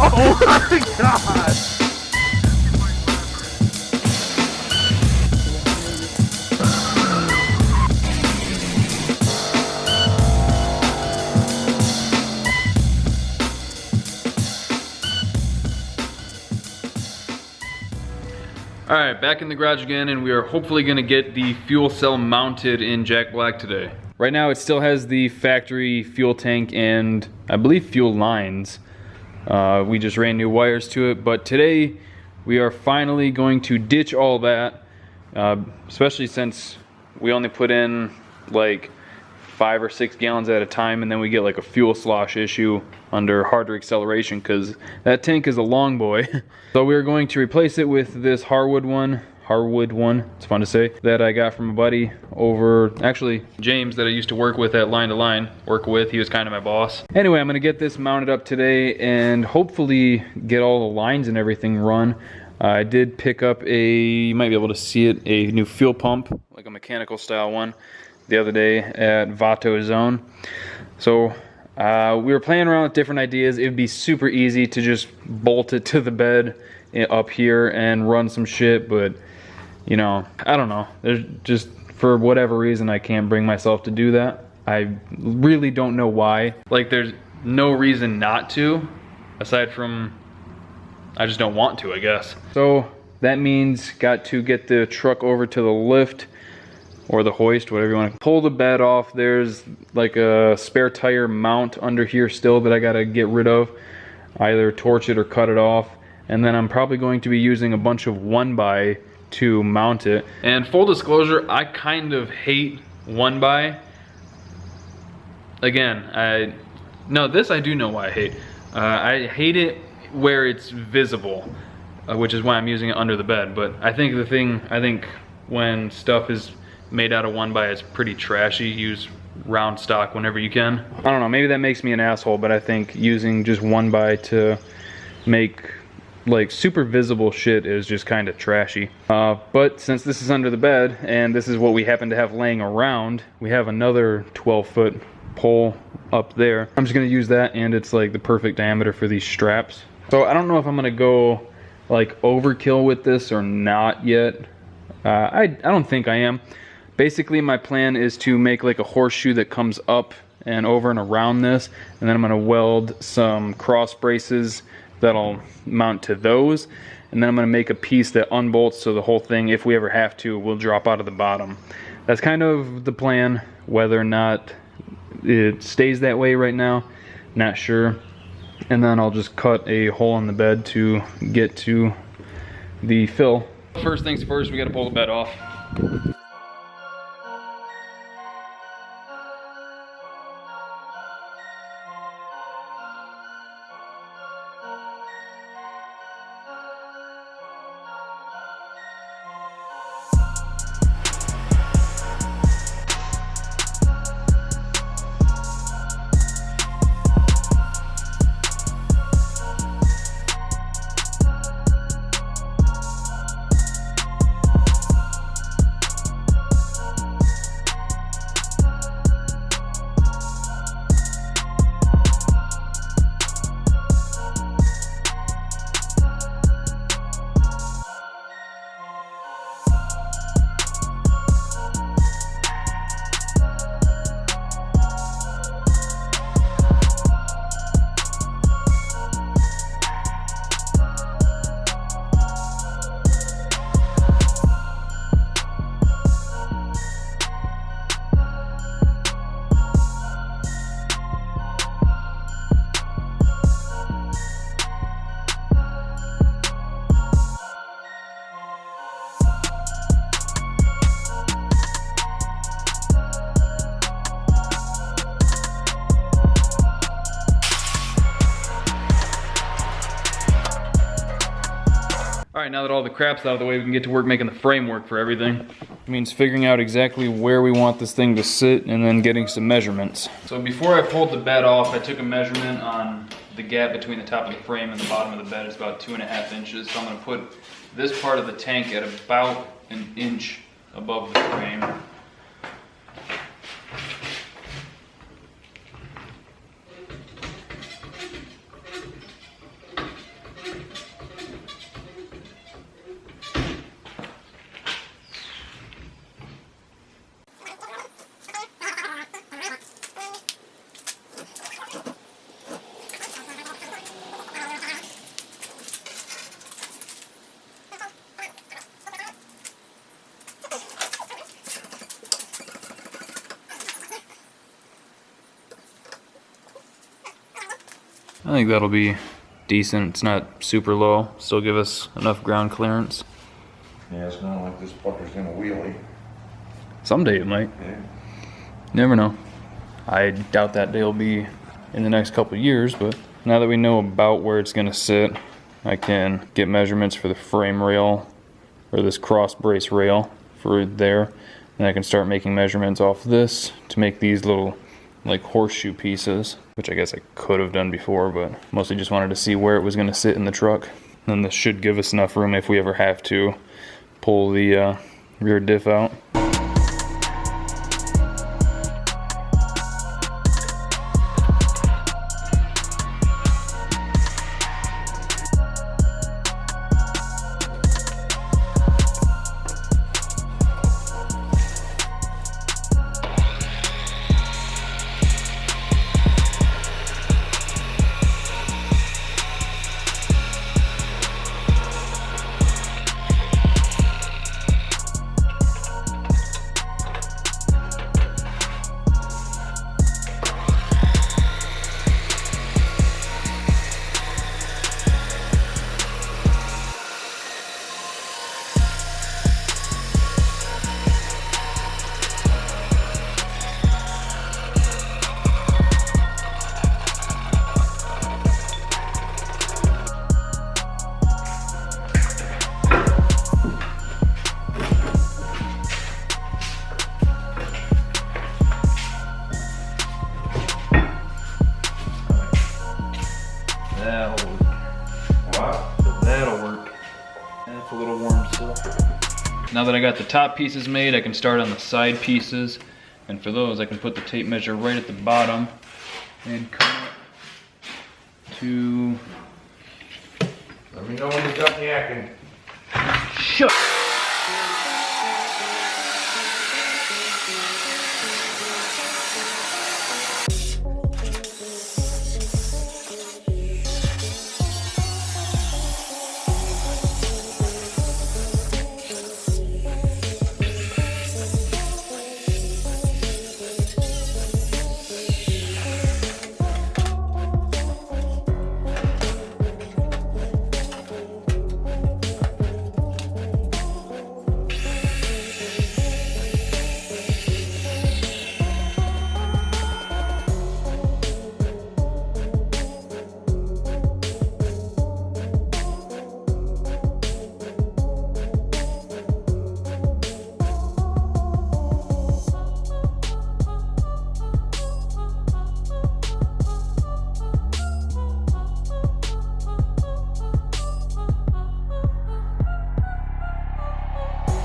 Oh my god! Alright, back in the garage again, and we are hopefully going to get the fuel cell mounted in Jack Black today. Right now it still has the factory fuel tank and I believe fuel lines. We just ran new wires to it, but today we are finally going to ditch all that, especially since we only put in like 5 or 6 gallons at a time, and then we get like a fuel slosh issue under harder acceleration because that tank is a long boy. So we're going to replace it with this Harwood one, it's fun to say, that I got from a buddy over, actually James, that I used to work with at Line to Line, he was kind of my boss. Anyway, I'm gonna get this mounted up today and hopefully get all the lines and everything run. I did pick up you might be able to see it, a new fuel pump, like a mechanical style one, the other day at Vato Zone. So we were playing around with different ideas. It would be super easy to just bolt it to the bed up here and run some shit, but you know, I don't know. There's just, for whatever reason, I can't bring myself to do that. I really don't know why. Like, there's no reason not to, aside from I just don't want to, I guess. So that means got to get the truck over to the lift or the hoist, whatever you want to pull the bed off. There's like a spare tire mount under here still that I gotta get rid of, either torch it or cut it off. And then I'm probably going to be using a bunch of 1x to mount it. And full disclosure, I kind of hate 1x. Again, this I do know why I hate. I hate it where it's visible, which is why I'm using it under the bed. But I think when stuff is made out of 1x, it's pretty trashy. Use round stock whenever you can. I don't know, maybe that makes me an asshole, but I think using just 1x to make like super visible shit is just kind of trashy. But since this is under the bed and this is what we happen to have laying around, we have another 12-foot pole up there. I'm just gonna use that, and it's like the perfect diameter for these straps. So I don't know if I'm gonna go like overkill with this or not yet. I don't think I am. Basically my plan is to make like a horseshoe that comes up and over and around this, and then I'm gonna weld some cross braces that'll mount to those, and then I'm gonna make a piece that unbolts so the whole thing, if we ever have to, will drop out of the bottom. That's kind of the plan. Whether or not it stays that way right now, not sure. And then I'll just cut a hole in the bed to get to the fill. First things first, we gotta pull the bed off. Alright, now that all the crap's out of the way, we can get to work making the framework for everything. It means figuring out exactly where we want this thing to sit and then getting some measurements. So before I pulled the bed off, I took a measurement on the gap between the top of the frame and the bottom of the bed. It's about 2.5 inches. So I'm going to put this part of the tank at about 1 inch above the frame. I think that'll be decent. It's not super low. Still give us enough ground clearance. Yeah, it's not like this fucker's gonna wheelie. Someday it might. Yeah. Never know. I doubt that day will be in the next couple of years, but now that we know about where it's gonna sit, I can get measurements for the frame rail, or this cross brace rail for there, and I can start making measurements off this to make these little like horseshoe pieces, which I guess I could have done before, but mostly just wanted to see where it was gonna sit in the truck. And this should give us enough room if we ever have to pull the rear diff out. That'll work. What? That'll work. That's a little warm still. Now that I got the top pieces made, I can start on the side pieces. And for those, I can put the tape measure right at the bottom and come up to... Let me know when you've got the yakking. Shut.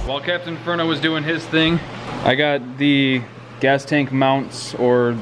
While Captain Inferno was doing his thing, I got the gas tank mounts or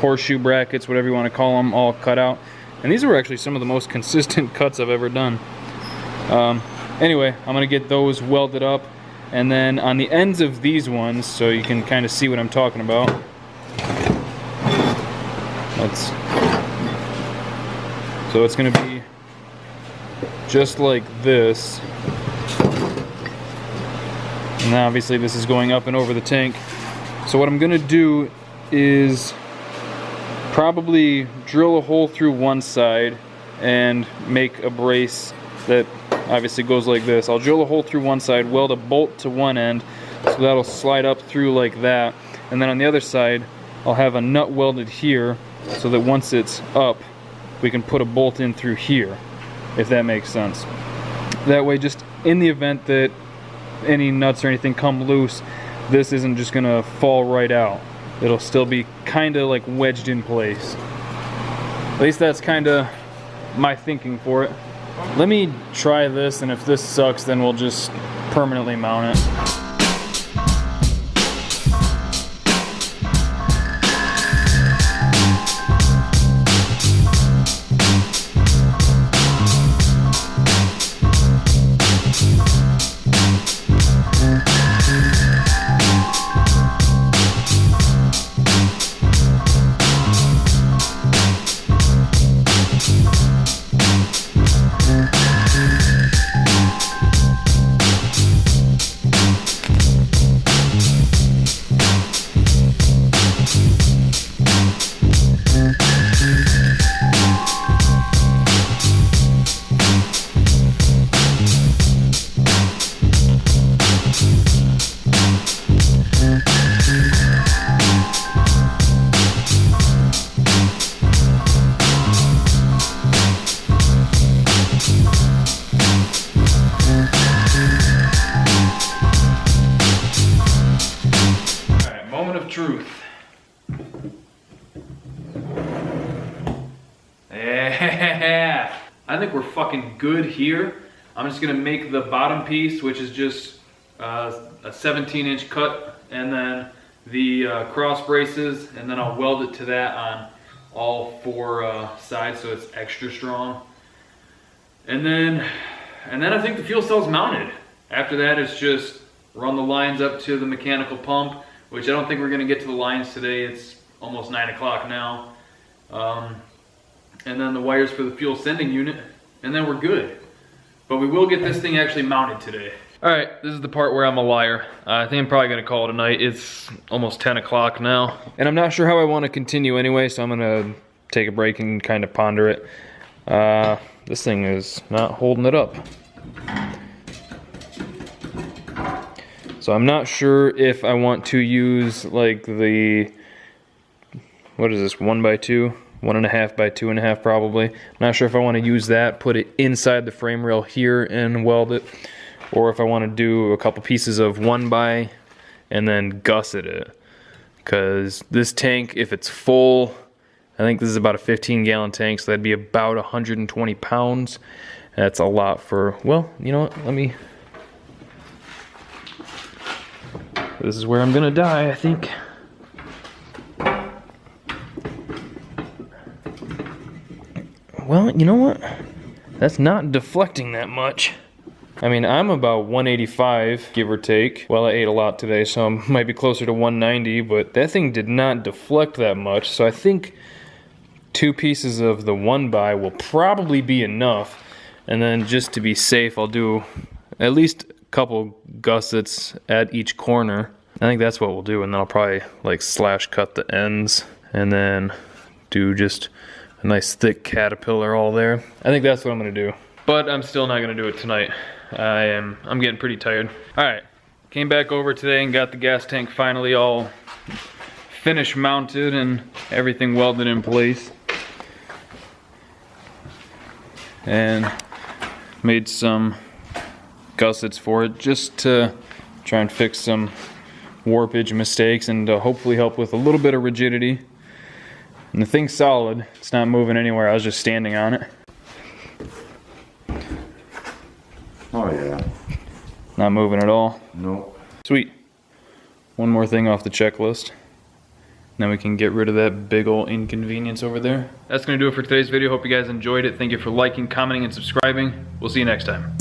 horseshoe brackets, whatever you want to call them, all cut out. And these were actually some of the most consistent cuts I've ever done. Anyway, I'm gonna get those welded up, and then on the ends of these ones, so you can kind of see what I'm talking about. So it's gonna be just like this. And now obviously this is going up and over the tank. So what I'm gonna do is probably drill a hole through one side and make a brace that obviously goes like this. I'll drill a hole through one side, weld a bolt to one end, so that'll slide up through like that. And then on the other side, I'll have a nut welded here so that once it's up, we can put a bolt in through here, if that makes sense. That way, just in the event that any nuts or anything come loose, this isn't just gonna fall right out. It'll still be kind of like wedged in place. At least that's kind of my thinking for it. Let me try this, and if this sucks, then we'll just permanently mount it. truth. Yeah. I think we're fucking good here. I'm just gonna make the bottom piece, which is just a 17-inch cut, and then the cross braces, and then I'll weld it to that on all four sides so it's extra strong. And then I think the fuel cell's mounted. After that, it's just run the lines up to the mechanical pump, which I don't think we're gonna get to the lines today. It's almost 9 o'clock now. And then the wires for the fuel sending unit, and then we're good. But we will get this thing actually mounted today. All right, this is the part where I'm a liar. I think I'm probably gonna call it a night. It's almost 10 o'clock now. And I'm not sure how I wanna continue anyway, so I'm gonna take a break and kind of ponder it. This thing is not holding it up. So I'm not sure if I want to use like the, what is this, 1x2? 1.5 by 2.5 probably. I'm not sure if I want to use that, put it inside the frame rail here and weld it, or if I want to do a couple pieces of 1x and then gusset it. Because this tank, if it's full, I think this is about a 15-gallon tank, so that'd be about 120 pounds. That's a lot for, well, you know what, let me, this is where I'm gonna die, I think. Well, you know what? That's not deflecting that much. I mean, I'm about 185, give or take. Well, I ate a lot today, so I might be closer to 190, but that thing did not deflect that much, so I think 2 pieces of the 1x will probably be enough. And then just to be safe, I'll do at least a couple gussets at each corner. I think that's what we'll do, and then I'll probably like slash cut the ends and then do just a nice thick caterpillar all there. I think that's what I'm gonna do. But I'm still not gonna do it tonight. I'm getting pretty tired. All right, came back over today and got the gas tank finally all finished mounted and everything welded in place. And made some gussets for it just to try and fix some warpage mistakes and to hopefully help with a little bit of rigidity. And the thing's solid. It's not moving anywhere. I was just standing on it. Oh yeah. Not moving at all. Nope. Sweet. One more thing off the checklist. Then we can get rid of that big old inconvenience over there. That's gonna do it for today's video. Hope you guys enjoyed it. Thank you for liking, commenting, and subscribing. We'll see you next time.